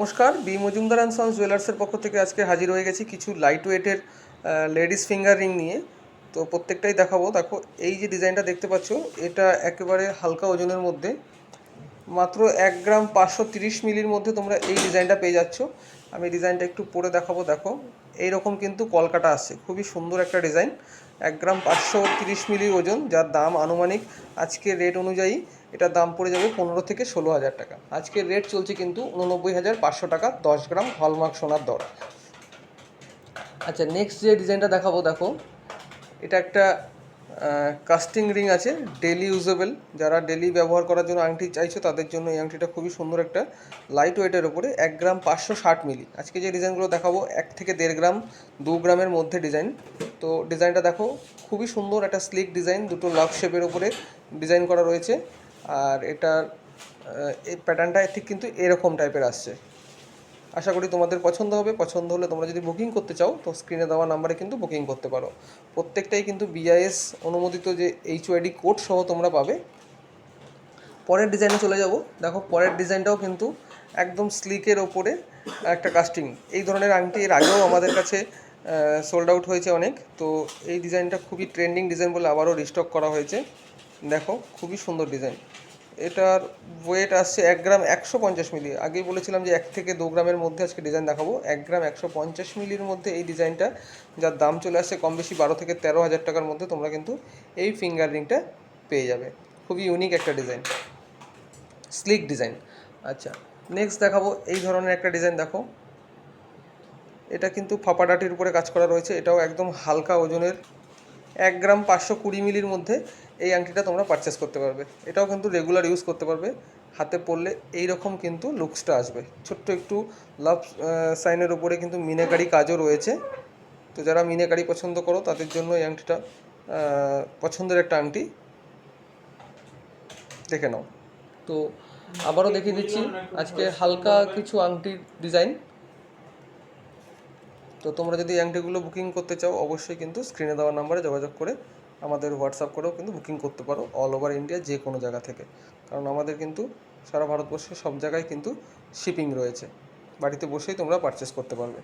নমস্কার, B Majumdar and sons জুয়েলার্সের পক্ষ থেকে আজকে হাজির হয়ে গেছি কিছু লাইট ওয়েটের লেডিস ফিঙ্গার রিং নিয়ে। তো প্রত্যেকটাই দেখাবো। দেখো, এই যে ডিজাইনটা দেখতে পাচ্ছ, এটা একেবারে হালকা ওজনের মধ্যে, মাত্র 1 গ্রাম 530 মিলির মধ্যে তোমরা এই ডিজাইনটা পেয়ে যাচ্ছ। আমি ডিজাইনটা একটু পরে দেখাবো। দেখো, এইরকম কিন্তু কলকাটা আসছে, খুবই সুন্দর একটা ডিজাইন। 1 গ্রাম 530 মিলি ওজন, যার দাম আনুমানিক আজকের রেট অনুযায়ী এটার দাম পড়ে যাবে 15 থেকে 16 হাজার টাকা। আজকের রেট চলছে কিন্তু 89,500 টাকা 10 গ্রাম হলমার্ক সোনার দর। আচ্ছা, নেক্সট যে ডিজাইনটা দেখাবো, দেখো এটা একটা কাস্টিং রিং আছে, ডেলি ইউজেবল। যারা ডেলি ব্যবহার করার জন্য আংটি চাইছো তাদের জন্য এই আংটিটা খুবই সুন্দর একটা লাইট ওয়েটের ওপরে। 1 গ্রাম 560 মিলি। আজকে যে ডিজাইনগুলো দেখাবো 1 থেকে 1.5 গ্রাম 2 গ্রামের মধ্যে ডিজাইন। তো ডিজাইনটা দেখো, খুবই সুন্দর একটা স্লিক ডিজাইন, দুটো লাভ শেপের ওপরে ডিজাইন করা রয়েছে। আর এটার এই প্যাটার্নটা ঠিক কিন্তু এরকম টাইপের আসছে। আশা করি তোমাদের পছন্দ হবে। পছন্দ হলে তোমরা যদি বুকিং করতে চাও তো স্ক্রিনে দেওয়া নাম্বারে কিন্তু বুকিং করতে পারো। প্রত্যেকটাই কিন্তু বিআইএস অনুমোদিত, যে এইচওআইডি কোড সহ তোমরা পাবে। পরের ডিজাইনে চলে যাব। দেখো, পরের ডিজাইনটাও কিন্তু একদম স্লিকের ওপরে একটা কাস্টিং। এই ধরনের আংটি এর আগেও আমাদের কাছে সোল্ড আউট হয়েছে অনেক। তো এই ডিজাইনটা খুবই ট্রেন্ডিং ডিজাইন বলে আবারও রিস্টক করা হয়েছে। দেখো, খুবই সুন্দর ডিজাইন। এটার ওয়েট আসছে 1 গ্রাম 150 মিলি। আগেই বলেছিলাম যে 1 থেকে 2 গ্রামের মধ্যে আজকে ডিজাইন দেখাবো। 1 গ্রাম 150 মিলির মধ্যে এই ডিজাইনটা, যার দাম চলে আসছে কম বেশি 12 থেকে 13 হাজার টাকার মধ্যে তোমরা কিন্তু এই ফিঙ্গার রিংটা পেয়ে যাবে। খুবই ইউনিক একটা ডিজাইন, স্লিক ডিজাইন। আচ্ছা, নেক্সট দেখাবো এই ধরনের একটা ডিজাইন। দেখো, এটা কিন্তু ফাপাডাটির উপরে কাজ করা রয়েছে। এটাও একদম হালকা ওজনের, 1 গ্রাম 520 মিলির মধ্যে এই আংটিটা তোমরা পারচেস করতে পারবে। এটাও কিন্তু রেগুলার ইউজ করতে পারবে। হাতে পরলে এই রকম কিন্তু লুকসটা আসবে। ছোট্ট একটু লাভ সাইনের উপরে কিন্তু মিনাকারি কাজও রয়েছে। তো যারা মিনাকারি পছন্দ করো তাদের জন্য এই আংটিটা পছন্দের একটা আংটি। দেখে নাও। তো আবারও দেখিয়ে দিচ্ছি আজকে হালকা কিছু আংটির ডিজাইন। তো তোমরা যদি এই আংটিগুলো বুকিং করতে চাও অবশ্যই কিন্তু স্ক্রিনে দেওয়া নাম্বারে যোগাযোগ করে আমাদের হোয়াটসঅ্যাপ করেও কিন্তু বুকিং করতে পারো, অল ওভার ইন্ডিয়া যে কোনো জায়গা থেকে। কারণ আমাদের কিন্তু সারা ভারতবর্ষে সব জায়গায় কিন্তু শিপিং রয়েছে। বাড়িতে বসেই তোমরা পারচেস করতে পারবে।